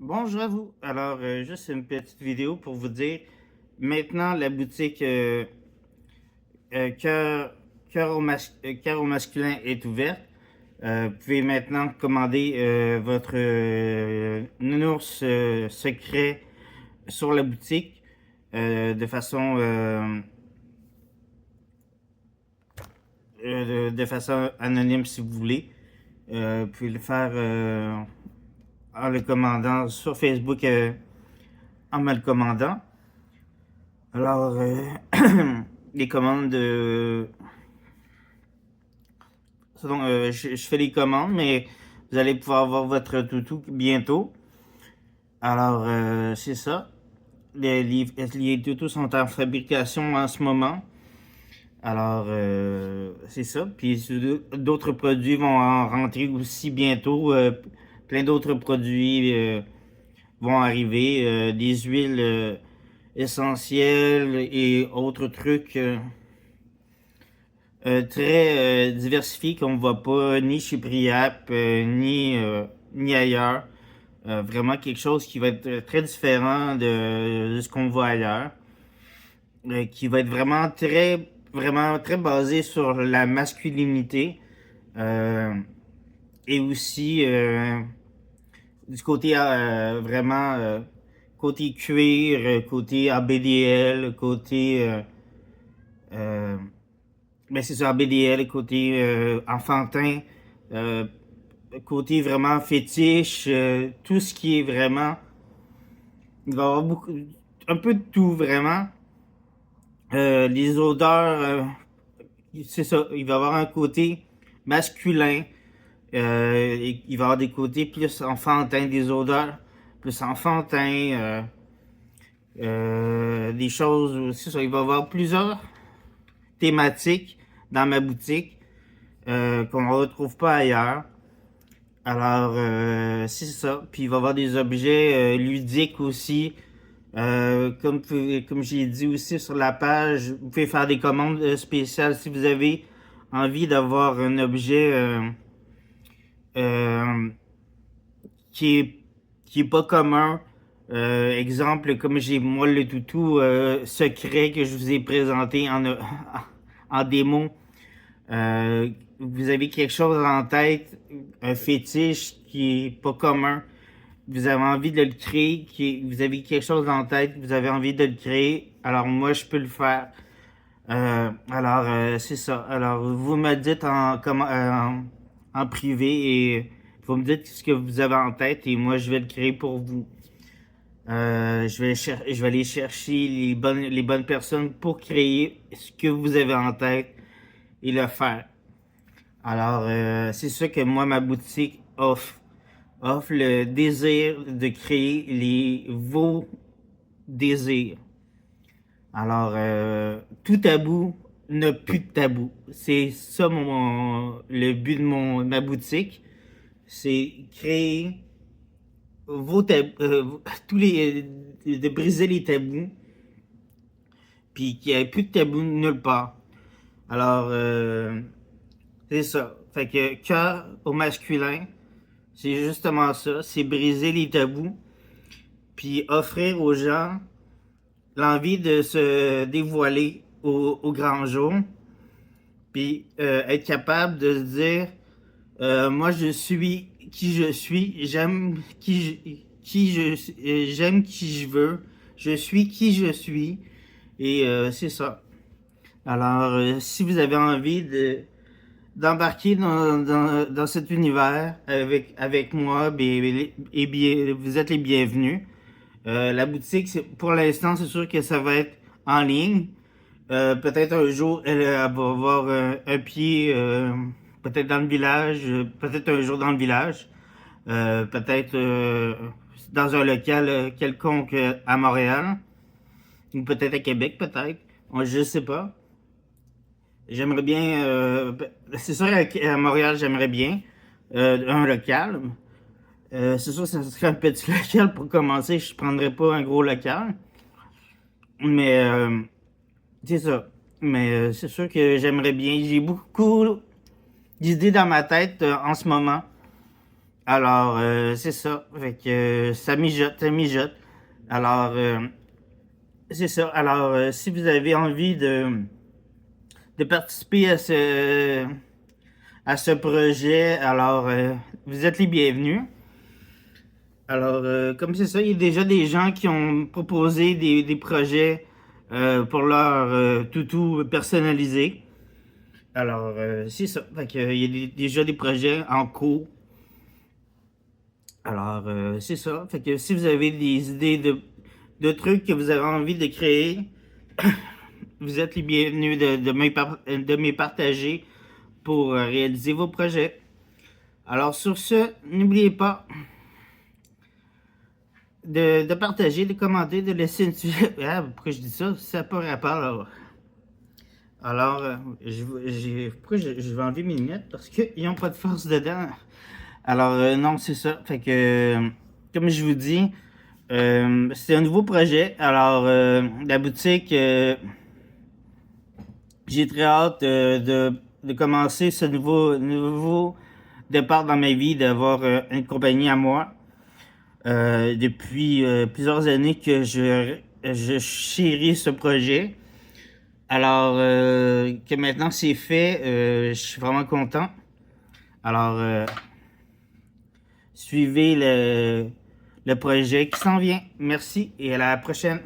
Bonjour à vous. Alors, juste une petite vidéo pour vous dire, maintenant la boutique Cœur Cœur au masculin est ouverte. Vous pouvez maintenant commander votre nounours secret sur la boutique de façon anonyme si vous voulez. Vous pouvez le faire en le commandant sur Facebook en me le commandant. Alors, les commandes, je fais les commandes, mais vous allez pouvoir avoir votre toutou bientôt. Alors, c'est ça. Les toutous sont en fabrication en ce moment. Alors, c'est ça. Puis d'autres produits vont en rentrer aussi bientôt. Plein d'autres produits vont arriver. Des huiles essentielles et autres trucs. Très diversifié qu'on ne voit pas ni chez Priap, ni ailleurs. Vraiment quelque chose qui va être très différent de ce qu'on voit ailleurs. Qui va être vraiment très basé sur la masculinité. Euh, et aussi du côté vraiment côté cuir, côté ABDL, côté euh, mais c'est ça, BDL, côté enfantin, euh, côté vraiment fétiche, tout ce qui est vraiment. Il va y avoir un peu de tout vraiment. Les odeurs, c'est ça, il va y avoir un côté masculin, il va y avoir des côtés plus enfantins, des odeurs plus enfantins, des choses, c'est ça, il va y avoir plusieurs thématiques dans ma boutique qu'on ne retrouve pas ailleurs. Alors, c'est ça. Puis il va y avoir des objets ludiques aussi. Comme j'ai dit aussi sur la page, vous pouvez faire des commandes spéciales si vous avez envie d'avoir un objet euh, qui est, qui est pas commun. Exemple, comme j'ai moi le toutou secret que je vous ai présenté en démo. Vous avez quelque chose en tête, un fétiche qui est pas commun, vous avez envie de le créer, vous avez quelque chose en tête, vous avez envie de le créer, alors moi je peux le faire. C'est ça. Alors vous me dites en privé et vous me dites ce que vous avez en tête et moi je vais le créer pour vous. Je vais aller chercher les bonnes personnes pour créer ce que vous avez en tête et le faire. Alors, c'est sûr que moi, ma boutique offre le désir de créer vos désirs. Alors, tout tabou n'a plus de tabou. C'est ça le but de ma boutique. C'est créer vos tabous, de briser les tabous, puis qu'il n'y ait plus de tabou nulle part. Alors, c'est ça. Fait que cœur au masculin, c'est justement ça, c'est briser les tabous, puis offrir aux gens l'envie de se dévoiler au grand jour, puis être capable de se dire, moi je suis qui je suis, j'aime qui je veux, je suis qui je suis, et c'est ça. Alors, si vous avez envie d'embarquer dans cet univers avec moi, vous êtes les bienvenus. La boutique, pour l'instant, c'est sûr que ça va être en ligne. Peut-être un jour, elle va avoir un pied, peut-être dans le village, peut-être un jour dans le village, peut-être dans un local quelconque à Montréal, ou peut-être à Québec, peut-être. Je ne sais pas. J'aimerais bien, c'est sûr à Montréal, j'aimerais bien un local. C'est sûr que ça serait un petit local pour commencer. Je prendrais pas un gros local. Mais c'est ça. Mais c'est sûr que j'aimerais bien. J'ai beaucoup d'idées dans ma tête en ce moment. Alors, c'est ça. Fait que ça mijote, ça mijote. Alors, c'est ça. Alors, si vous avez envie de participer à ce projet, alors vous êtes les bienvenus. Alors, comme c'est ça, il y a déjà des gens qui ont proposé des projets pour leur toutou personnalisé. Alors, c'est ça. Fait que, il y a déjà des projets en cours. Alors, c'est ça. Fait que si vous avez des idées de trucs que vous avez envie de créer, vous êtes les bienvenus de me partager pour réaliser vos projets. Alors, sur ce, n'oubliez pas de partager, de commenter, de laisser une suite. Ah, pourquoi je dis ça? Ça n'a pas rapport. Alors, pourquoi je vais enlever mes lunettes? Parce qu'ils n'ont pas de force dedans. Alors, non, c'est ça. Fait que, comme je vous dis, c'est un nouveau projet. Alors, la boutique, j'ai très hâte de commencer ce nouveau départ dans ma vie, d'avoir une compagnie à moi. Depuis plusieurs années que je chéris ce projet. Alors que maintenant c'est fait, je suis vraiment content. Alors, suivez le projet qui s'en vient. Merci et à la prochaine.